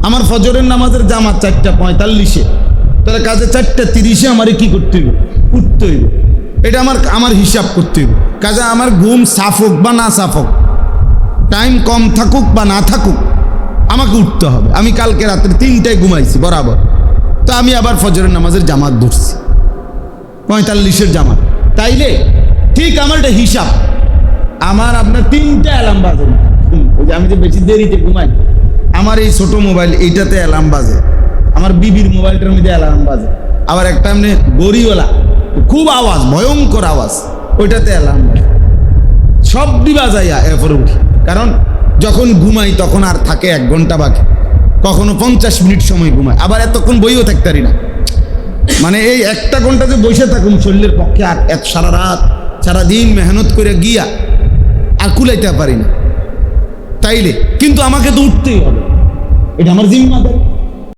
আমার ফজরের নামাজের জামাত 4:45-এ, তাহলে কাজে 4:30-এ আমারে কি করতে হইব? উঠতে হইব। এটা আমার হিসাব করতে হইব। কাজে আমার ঘুম সাফ হোক বা না সাফ হোক, টাইম কম থাকুক বা না থাকুক, আমাকে উঠতে হবে। আমি কালকে রাত্রে 3টায় ঘুমাইছি বরাবর, তো আমি আবার ফজরের নামাজের জামাত ধরছি 45-এর জামাত। তাইলে ঠিক আমার এটা হিসাব। আমার আপনার 3টা অ্যালার্ম বাজে। ওই যে আমি যে বেশি দেরিতে ঘুমাই, আমার এই ছোট মোবাইল এইটাতে অ্যালার্ম বাজে, আমার বিবির মোবাইলটার মধ্যে অ্যালার্ম বাজে, আবার একটা এমনি গড়িওয়ালা খুব আওয়াজ, ভয়ঙ্কর আওয়াজ, ওইটাতে অ্যালার্ম বাজে। সব বাজাইয়া এরপরে উঠি। কারণ যখন ঘুমাই তখন আর থাকে 1 ঘন্টা বাকি, কখনো 50 মিনিট সময় ঘুমাই, আবার এতক্ষণ বইও থাকতে পারি না। মানে এই 1টা ঘন্টা যে বসে থাকুন শরীরের পক্ষে আর এত সারা রাত সারাদিন মেহনত করে গিয়া আর কুলাইতে পারি না। তাইলে কিন্তু আমাকে তো উঠতেই হবে, এটা আমার জিম্মাদারি।